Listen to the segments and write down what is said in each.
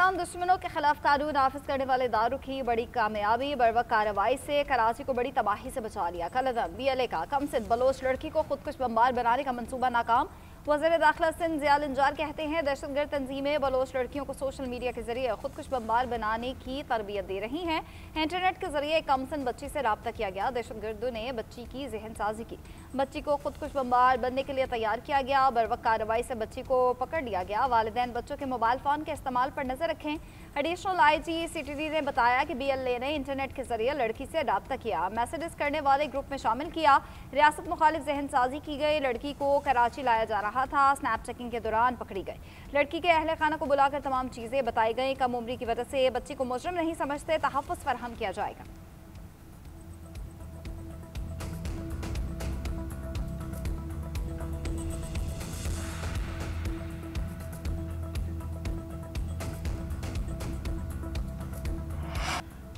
पाकिस्तान दुश्मनों के खिलाफ कानून नाफिज करने वाले दारू की बड़ी कामयाबी। बर्वक कार्रवाई से कराची को बड़ी तबाही से बचा लिया। कलदम BLA का कमसिन बलोच लड़की को खुदकुश बमबार बनाने का मंसूबा नाकाम। वज़ीर दाखिला सिंध ज़ियाल इंजार कहते हैं दहशतगर्द तंजीमें बलोच लड़कियों को सोशल मीडिया के जरिए खुदकुश बमबार बनाने की तरबियत दे रही हैं। इंटरनेट के जरिए कमसिन बच्ची से रब्ता किया गया। दहशतगर्दों ने बच्ची की जहन साजी की। बच्ची को खुदकुश बमबार बनने के लिए तैयार किया गया। बर्वक कार्रवाई से बच्ची को पकड़ लिया गया। वालिदैन बच्चों के मोबाइल फ़ोन के इस्तेमाल पर नजर रखें। एडिशनल IG CTD ने बताया कि BLA ने इंटरनेट के जरिए लड़की से रब्ता किया, मैसेजेस करने वाले ग्रुप में शामिल किया। रियासत मुखालिफ जहन साजी की गई। लड़की को कराची लाया जा रहा था। स्नैप चेकिंग के दौरान पकड़ी गई। लड़की के अहले खाना को बुलाकर तमाम चीजें बताई गई। कम उम्री की वजह से बच्ची को मुजरिम नहीं समझते, तहफ़्फ़ुज़ फराहम किया जाएगा।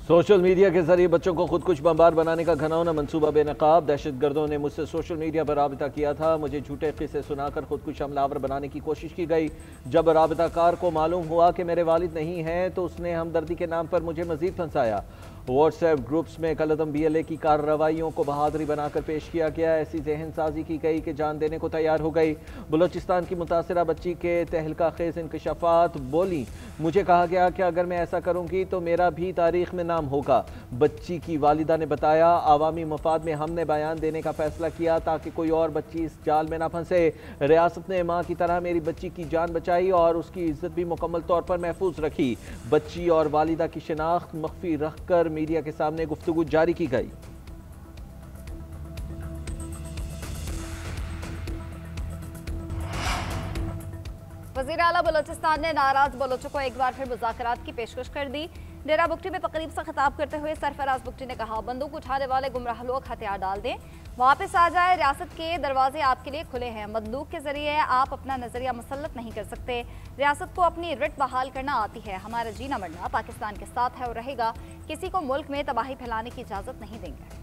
सोशल मीडिया के जरिए बच्चों को खुदकुश बमबार बनाने का घनौना मंसूबा बेनकाब। दहशतगर्दों ने मुझसे सोशल मीडिया पर राबिता किया था। मुझे झूठे किस्से सुनाकर खुदकुश हमलावर बनाने की कोशिश की गई। जब राबिताकार को मालूम हुआ कि मेरे वालिद नहीं हैं तो उसने हमदर्दी के नाम पर मुझे मजीद फंसाया। व्हाट्सएप ग्रुप्स में कलदम BLA की कार्रवाइयों को बहादुरी बनाकर पेश किया गया। ऐसी जहन साजी की गई कि जान देने को तैयार हो गई। बलोचिस्तान की मुतासरा बच्ची के तहलका खेज इंकशाफात बोली, मुझे कहा गया कि अगर मैं ऐसा करूंगी तो मेरा भी तारीख में नाम होगा। बच्ची की वालिदा ने बताया, आवामी मफाद में हमने बयान देने का फैसला किया ताकि कोई और बच्ची इस जाल में ना फंसे। रियासत ने माँ की तरह मेरी बच्ची की जान बचाई और उसकी इज्जत भी मुकम्मल तौर पर महफूज रखी। बच्ची और वालिदा की शिनाख्त मख्फी रखकर मीडिया के सामने गुफ्तगू जारी की गई। वज़ीर आला बलोचिस्तान ने नाराज बलोचों को एक बार फिर मुज़ाकरात की पेशकश कर दी। डेरा बुगटी में तकरीब से खिताब करते हुए सरफराज बुगटी ने कहा, बंदूक उठाने वाले गुमराह लोग हथियार डाल दें, वापस आ जाए। रियासत के दरवाजे आपके लिए खुले हैं। बंदूक के जरिए आप अपना नजरिया मुसल्लत नहीं कर सकते। रियासत को अपनी रिट बहाल करना आती है। हमारा जीना मरना पाकिस्तान के साथ है और रहेगा। किसी को मुल्क में तबाही फैलाने की इजाजत नहीं देंगे।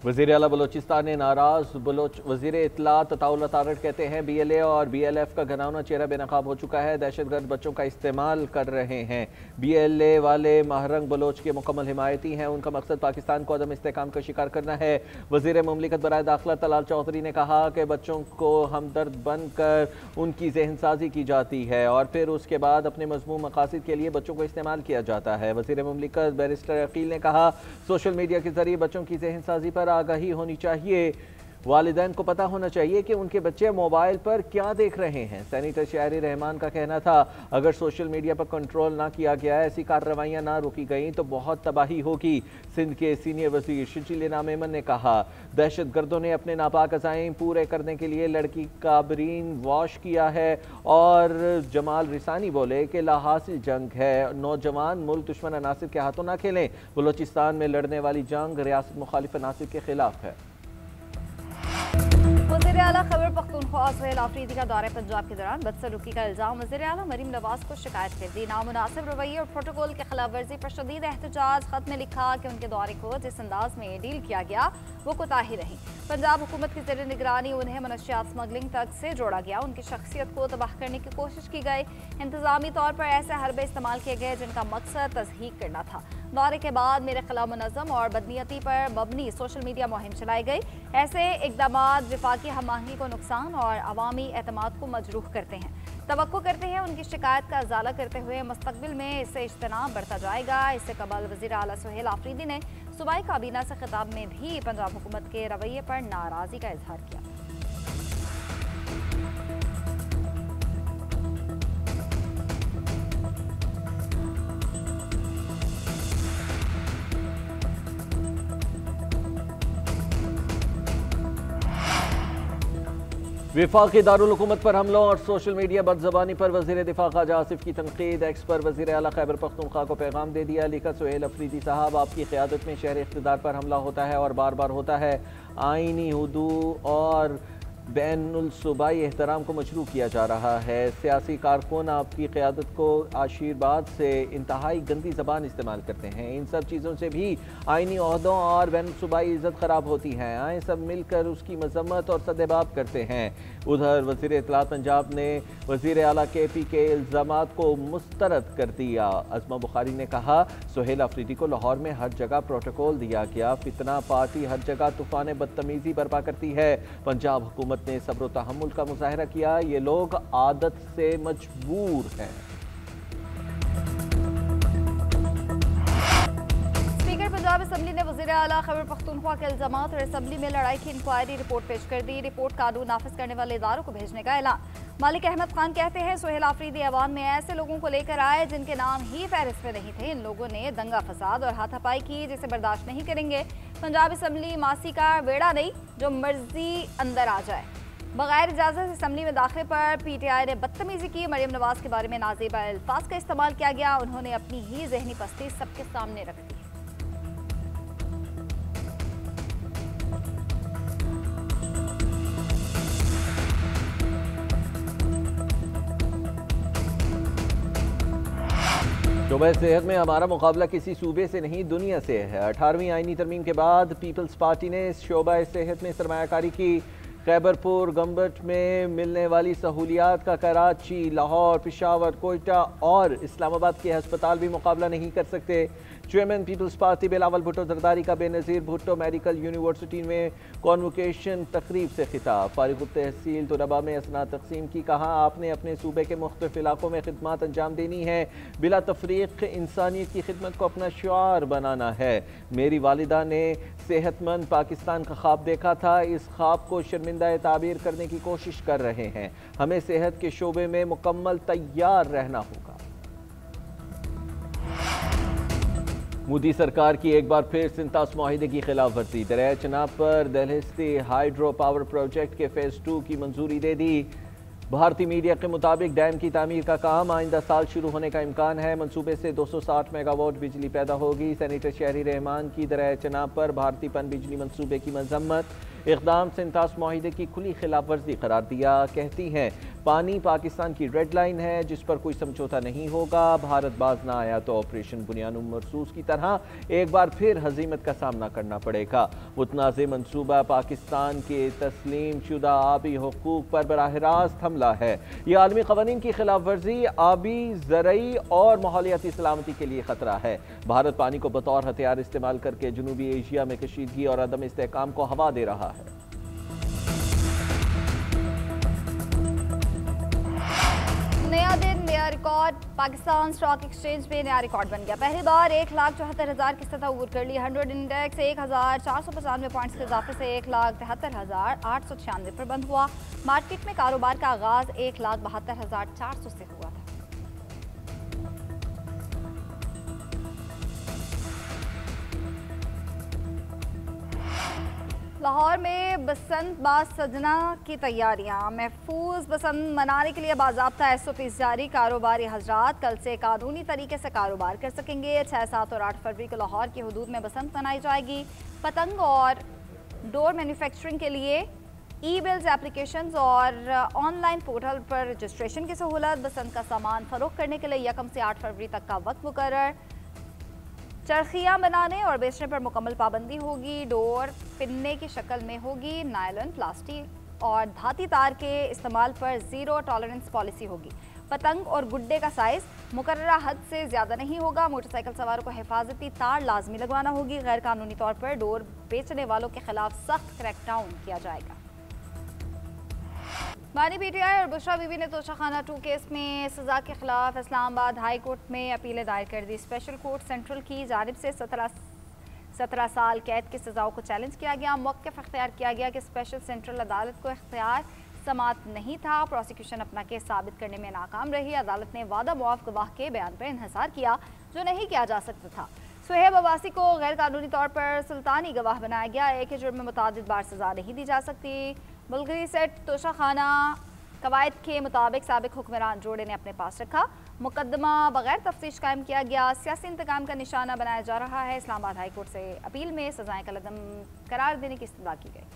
वज़ीर आला बलोचिस्तान ने नाराज बलोच वज़ीर इत्तलात अताउल अतारट कहते हैं BLA और BLF का घनौना चेहरा बेनकाब हो चुका है। दहशतगर्द बच्चों का इस्तेमाल कर रहे हैं। BLA वाले महरंग बलोच के मुकम्मल हिमायती हैं। उनका मकसद पाकिस्तान को अदम इस्तेहकाम का शिकार करना है। वज़ीर मुमलिकत बराए दाखिला तलाल चौधरी ने कहा कि बच्चों को हमदर्द बनकर उनकी जहन साजी की जाती है और फिर उसके बाद अपने मज़मूम मकासद के लिए बच्चों को इस्तेमाल किया जाता है। वज़ीर मुमलिकत बैरिस्टर अकील ने कहा, सोशल मीडिया के जरिए बच्चों की जहन साजी पर आगाही होनी चाहिए। वालिदैन को पता होना चाहिए कि उनके बच्चे मोबाइल पर क्या देख रहे हैं। सेनेटर शायरी रहमान का कहना था, अगर सोशल मीडिया पर कंट्रोल ना किया गया, ऐसी कार्रवाइयां ना रोकी गई तो बहुत तबाही होगी। सिंध के सीनियर वजीर शजील इनाम मेमन ने कहा, दहशतगर्दों ने अपने नापाक अज़ाइम पूरे करने के लिए लड़की का ब्रेन वॉश किया है। और जमाल रिसानी बोले कि लाहासिल जंग है, नौजवान मुल्क दुश्मन अनासिर के हाथों ना खेलें। बलोचिस्तान में लड़ने वाली जंग रियासत मुखालिफ अनासिर के खिलाफ है। वज़ीर आला खैबर पख्तूनख्वा सुहेल आफरीदी का दौरे पंजाब के दौरान बदसलूकी का इल्जाम। वज़ीर आला मरीम नवाज को शिकायत कर दी। नामुनासिब रवैये और प्रोटोकॉल की खिलाफ वर्जी पर शदीद एहतजाज। खत में लिखा कि उनके दौरे को जिस अंदाज में डील किया गया वो कोताही रही। पंजाब हुकूमत की ज़ेर निगरानी उन्हें मनशियात स्मगलिंग तक से जोड़ा गया। उनकी शख्सियत को तबाह करने की कोशिश की गई। इंतजामी तौर पर ऐसे हरबे इस्तेमाल किए गए जिनका मकसद तज़हीक करना था। दौरे के बाद मेरे खिलाफ मुनज़्ज़म और बदनीयती पर मबनी सोशल मीडिया मुहिम चलाई गई। ऐसे इकदाम विफाकी हम आहंगी को नुकसान और अवामी एतमाद को मजरूह करते हैं। तवक्को करते हैं उनकी शिकायत का इजाला करते हुए मुस्तकबिल में इससे इज्तनाब बढ़ता जाएगा। इससे कबल वज़ीर आला सुहेल आफरीदी ने सूबाई काबीना से खिताब में भी पंजाब हुकूमत के रवैये पर नाराज़गी का इजहार किया। विफाकी दारुल हुकूमत पर हमलों और सोशल मीडिया बदज़बानी पर वज़ीर दिफा ख्वाजा आसिफ की तनकीद। एक्स पर वज़ीर आला खैबर पख्तूनख्वा को पैगाम दे दिया। लिखा, सुहेल अफरीदी साहब, आपकी क़यादत में शहर इक़्तिदार पर हमला होता है और बार बार होता है। आईनी हुदूद और बैनुल सूबाई एहतराम को मशरू किया जा रहा है। सियासी कारकुन आपकी क़यादत को आशीर्वाद से इंतहाई गंदी ज़बान इस्तेमाल करते हैं। इन सब चीज़ों से भी आइनी ओहदों और बैनुल सूबाई इज़्ज़त ख़राब होती है। आए सब मिलकर उसकी मजम्मत और सदेबाब करते हैं। उधर वज़ीर इत्तलात पंजाब ने वज़ीर आला KP के इल्ज़ामात को मुस्तरद कर दिया। अज़मा बुखारी ने कहा, सुहेल अफरीदी को लाहौर में हर जगह प्रोटोकॉल दिया गया। फितना पार्टी हर जगह तूफ़ान बदतमीज़ी बर्पा करती है। पंजाब हुकूमत ने सब्र व तहम्मुल का मुजाहिरा किया। ये लोग आदत से मजबूर हैं। स्पीकर पंजाब असम्बली ने वज़ीर आला खैबर पख्तूनख्वा के इल्ज़ामात और असम्बली में लड़ाई की इंक्वायरी रिपोर्ट पेश कर दी। रिपोर्ट कानून नाफिज करने वाले इदारों को भेजने का ऐलान। मालिक अहमद खान कहते हैं, सुहेल आफरीदी ऐवान में ऐसे लोगों को लेकर आए जिनके नाम ही फहरिस्त में नहीं थे। इन लोगों ने दंगा फसाद और हाथापाई की, जिसे बर्दाश्त नहीं करेंगे। पंजाब असम्बली मासी का वेड़ा नहीं, जो मर्जी अंदर आ जाए। बगैर इजाज़त असम्बली में दाखिले पर PTI ने बदतमीजी की। मरियम नवाज के बारे में नाज़ेबा अल्फाज का इस्तेमाल किया गया। उन्होंने अपनी ही जहनी पस्ती सबके सामने रख दी। शोबा सेहत में हमारा मुकाबला किसी सूबे से नहीं, दुनिया से है। 18वीं आईनी तरमीम के बाद पीपल्स पार्टी ने शोबा सेहत में सरमायाकारी की। खैबरपुर गंबट में मिलने वाली सहूलियात का कराची, लाहौर, पेशावर, कोयटा और इस्लामाबाद के अस्पताल भी मुकाबला नहीं कर सकते। Chairman peoples party Bilawal Bhutto Zardari का बेनज़ीर भुट्टो मेडिकल यूनिवर्सिटी में कॉन्वोकेशन तकरीब से खिताब। फारिग तहसील तुलबा में असनाद तकसीम की। कहा, आपने अपने सूबे के मुख्तलिफ इलाकों में खिदमत अंजाम देनी है। बिला तफरीक इंसानियत की खिदमत को अपना शिआर बनाना है। मेरी वालिदा ने सेहतमंद पाकिस्तान का ख्वाब देखा था। इस ख्वाब को शर्मिंदा ताबीर करने की कोशिश कर रहे हैं। हमें सेहत के शोबे में मुकम्मल तैयार रहना होगा। मोदी सरकार की एक बार फिर सिंतास मुआहिदे की खिलाफ वर्जी। दरिया चनाब पर दहलिस्ती हाइड्रो पावर प्रोजेक्ट के फेज़ 2 की मंजूरी दे दी। भारतीय मीडिया के मुताबिक डैम की तामीर का काम आइंदा साल शुरू होने का इम्कान है। मंसूबे से 260 मेगावाट बिजली पैदा होगी। सेनेटर शहरी रहमान की दरिया चनाब पर भारतीय पन बिजली मंसूबे की मजम्मत। इक़दाम सिंतास मुआहिदे की खुली खिलाफ वर्जी करार दिया। कहती हैं, पानी पाकिस्तान की रेड लाइन है जिस पर कोई समझौता नहीं होगा। भारत बाज ना आया तो ऑपरेशन बुनियाद मरसूस की तरह एक बार फिर हजीमत का सामना करना पड़ेगा। मुतनाज़ मंसूबा पाकिस्तान के तस्लीम शुदा आबी हुकूक पर बराह रास्त हमला है। ये आलमी क़वानीन की खिलाफ वर्जी आबी, ज़रई और माहौलियाती सलामती के लिए खतरा है। भारत पानी को बतौर हथियार इस्तेमाल करके जनूबी एशिया में कशीदगी और अदम इस्तेहकाम को हवा दे रहा है। नया दिन, नया रिकॉर्ड। पाकिस्तान स्टॉक एक्सचेंज में नया रिकॉर्ड बन गया। पहली बार 1,74,000 की सतह अबूर कर ली। 100 इंडेक्स 1,495 पॉइंट्स के इजाफे से 1,73,896 पर बंद हुआ। मार्केट में कारोबार का आगाज 1,72,400 से हुआ था। लाहौर में बसंत बाज सजना की तैयारियां। महफूज बसंत मनाने के लिए बाज़ाब्ता SOPs जारी। कारोबारी हजरात कल से कानूनी तरीके से कारोबार कर सकेंगे। 6, 7 और 8 फरवरी को लाहौर की हदूद में बसंत मनाई जाएगी। पतंग और डोर मैन्युफैक्चरिंग के लिए ई-बिल्स एप्लीकेशंस और ऑनलाइन पोर्टल पर रजिस्ट्रेशन की सहूलत। बसंत का सामान फरोख्त करने के लिए 1 से 8 फरवरी तक का वक्त मुकर्रर। चरखियाँ बनाने और बेचने पर मुकम्मल पाबंदी होगी। डोर पिन्ने की शक्ल में होगी। नायलॉन, प्लास्टिक और धाती तार के इस्तेमाल पर ज़ीरो टॉलरेंस पॉलिसी होगी। पतंग और गुड्डे का साइज़ मुकर्ररा हद से ज़्यादा नहीं होगा। मोटरसाइकिल सवारों को हिफाजती तार लाजमी लगवाना होगी। गैर कानूनी तौर पर डोर बेचने वालों के खिलाफ सख्त क्रैकडाउन किया जाएगा। बानी PTI और बुशरा बीबी ने तोशाखाना 2 केस में सज़ा के खिलाफ इस्लामाबाद हाई कोर्ट में अपीलें दायर कर दी। स्पेशल कोर्ट सेंट्रल की जानिब से 17 साल कैद की सज़ाओं को चैलेंज किया गया। मौक़िफ़ इख्तियार किया गया कि स्पेशल सेंट्रल अदालत को इख्तियार समात नहीं था। प्रोसिक्यूशन अपना केस साबित करने में नाकाम रही। अदालत ने वादा मुआफ़ गवाह के बयान पर इन्हिसार किया जो नहीं किया जा सकता था। सुहेब अब्बासी को गैर कानूनी तौर पर सुल्तानी गवाह बनाया गया। एक ही जुर्म में मुतादिद बार सज़ा नहीं दी जा सकती। बुल्गरी सेट तोशाखाना कवायद के मुताबिक साबिक हुक्मरान जोड़े ने अपने पास रखा। मुकदमा बगैर तफ्तीश कायम किया गया। सियासी इंतकाम का निशाना बनाया जा रहा है। इस्लामाबाद हाई कोर्ट से अपील में सजाएं कलअदम करार देने की इस्तदा की गई।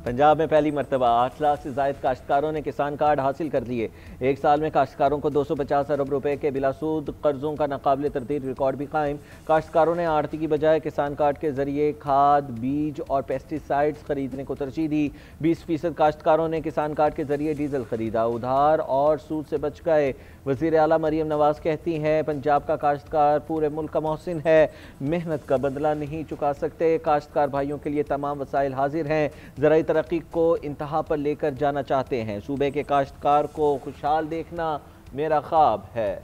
पंजाब में पहली मरतबा 8 लाख से जायद काश्तकारों ने किसान कार्ड हासिल कर लिए। एक साल में काश्तकारों को 250 अरब रुपए के बिलासूद कर्जों का नाकाबिले तरदीद रिकॉर्ड भी कायम। काश्तकारों ने आड़ती की बजाय किसान कार्ड के जरिए खाद, बीज और पेस्टिसाइड्स खरीदने को तरजीह दी। 20% काश्तकारों ने किसान कार्ड के जरिए डीजल खरीदा, उधार और सूद से बच गए। वज़ीर आला मरियम नवाज कहती हैं, पंजाब का काश्तकार पूरे मुल्क का मोहसिन है, मेहनत का बदला नहीं चुका सकते। काश्तकार भाइयों के लिए तमाम वसाइल हाजिर हैं, ज़राई तरक्की को इंतहा पर लेकर जाना चाहते हैं। सूबे के काश्तकार को खुशहाल देखना मेरा ख्वाब है।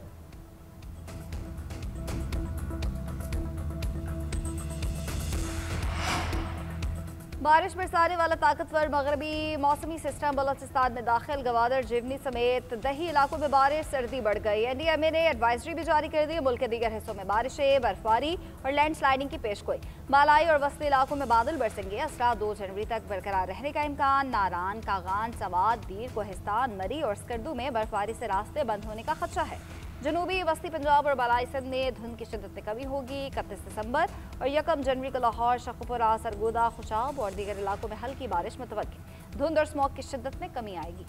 बारिश बरसाने वाला ताकतवर मगरबी मौसमी सिस्टम बलोचिस्तान में दाखिल। गवादर, जिवनी समेत दही इलाकों में बारिश, सर्दी बढ़ गई। एनडीएमए ने एडवाइजरी भी जारी कर दी। मुल्क के दीगर हिस्सों में बारिशें, बर्फबारी और लैंडस्लाइडिंग की पेशगोई। मालाई और वस्ती इलाकों में बादल बरसेंगे। असरा 2 जनवरी तक बरकरार रहने का इम्कान। नारान, कागान, सवात, दीर, कोहिस्तान, मरी और स्कर्दू में बर्फबारी से रास्ते बंद होने का खदशा है। जनूबी वस्ती पंजाब और बालाई सिंध में धुंध की शिद्दत में कमी होगी। 31 दिसंबर और 1 जनवरी को लाहौर, शख्पुरा, सरगोदा, खुशाब और दीगर इलाकों में हल्की बारिश मुतवक्किल। धुंध और स्मॉग की शिद्दत में कमी आएगी।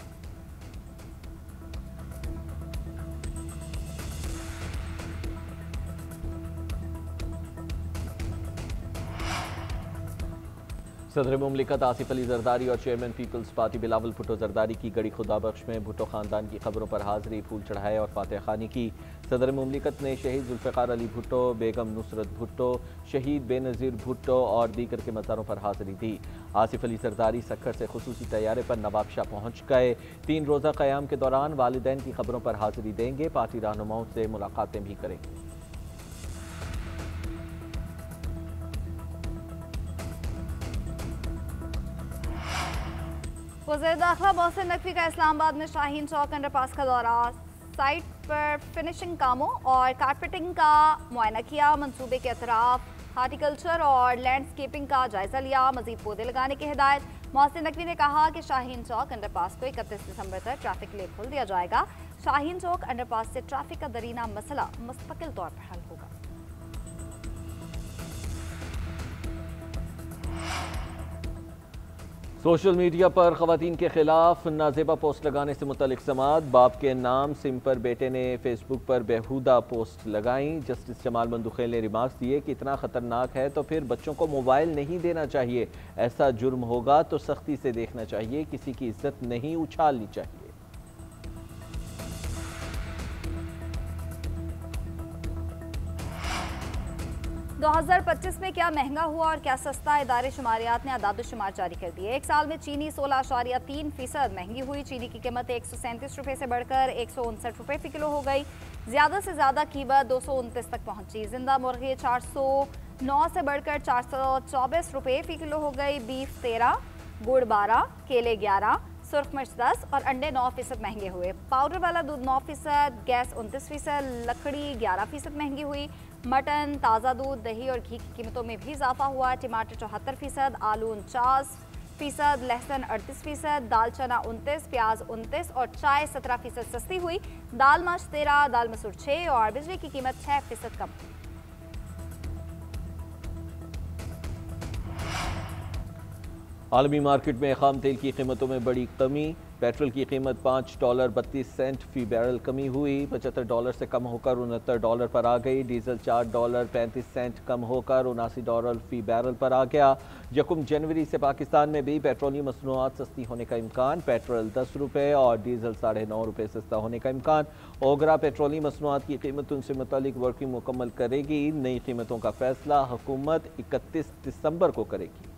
सदर मुमलिकत आसिफ अली जरदारी और chairman peoples party Bilawal Bhutto Zardari की गड़ी खुदाबख्श में भुट्टो खानदान की खबरों पर हाजिरी, फूल चढ़ाए और फातह खानी की। सदर मुमलिकत ने शहीद जुल्फ़िकार अली भुट्टो, बेगम नुसरत भुट्टो, शहीद बेनज़ीर भुट्टो और दीगर के मज़ारों पर हाजिरी दी। आसिफ अली जरदारी सक्खर से खुसूसी तैयारे पर नवाबशाह पहुँच गए। 3 रोज़ा क़याम के दौरान वालिदैन की खबरों पर हाजिरी देंगे। पार्टी रहनुमाओं से मुलाकातें भी करेंगे। वज़ीर दाखिला मोहसिन नकवी का इस्लामाबाद में शाहीन चौक अंडरपास का दौरा। साइट पर फिनिशिंग कामों और कारपेटिंग का मुआयना किया। मंसूबे के अतराफ हार्टिकल्चर और लैंडस्केपिंग का जायजा लिया। मजीद पौधे लगाने की हिदायत। मोहसिन नकवी ने कहा कि शाहीन चौक अंडरपास को 31 दिसंबर तक ट्रैफिक के लिए खोल दिया जाएगा। शाहीन चौक अंडरपास से ट्रैफिक का दरीना मसला मुस्तकिल तौर पर हल होगा। सोशल मीडिया पर खवातीन के खिलाफ नाजेबा पोस्ट लगाने से मुतल्लिक समात। बाप के नाम सिम पर बेटे ने फेसबुक पर बेहुदा पोस्ट लगाई। जस्टिस जमाल मंदुखेल ने रिमार्क्स दिए कि इतना खतरनाक है तो फिर बच्चों को मोबाइल नहीं देना चाहिए। ऐसा जुर्म होगा तो सख्ती से देखना चाहिए, किसी की इज्जत नहीं उछालनी चाहिए। 2025 में क्या महंगा हुआ और क्या सस्ता, इदारे शुमारियात ने आदाद-ओ-शुमार जारी कर दिए। एक साल में चीनी 16.3% महंगी हुई। चीनी की कीमत 137 रुपये से बढ़कर 159 रुपये फी किलो हो गई। ज़्यादा से ज़्यादा कीमत 229 तक पहुंची। जिंदा मुर्गी 409 से बढ़कर 424 रुपये फी किलो हो गई। बीफ 13, गुड़ 12, केले 11, सुर्ख मिर्च 10 और अंडे 9% महंगे हुए। पाउडर वाला दूध 9%, गैस 29%, लकड़ी 11% महंगी हुई। मटन, ताज़ा दूध, दही और घी की कीमतों में भी इजाफा हुआ। टमाटर 74%, आलू 49%, लहसुन 38%, दाल चना 29%, प्याज 29% और चाय 17% सस्ती हुई। दाल माश 13%, दाल मसूर 6% और बिजली की कीमत 6% कम। आलमी मार्केट में खाम तेल की कीमतों में बड़ी कमी। पेट्रोल की कीमत $5.32 फी बैरल कमी हुई। $75 से कम होकर $69 पर आ गई। डीजल $4.35 कम होकर $79 फी बैरल पर आ गया। 1 जनवरी से पाकिस्तान में भी पेट्रोलियम मसनूआत सस्ती होने का इम्कान। पेट्रोल 10 रुपये और डीजल 9.5 रुपये सस्ता होने का इम्कान। ओगरा पेट्रोलियम मसनूआत की कीमतों से मुतालिक वर्किंग मुकम्मल करेगी। नई कीमतों का फैसला हुकूमत 31 दिसंबर को करेगी।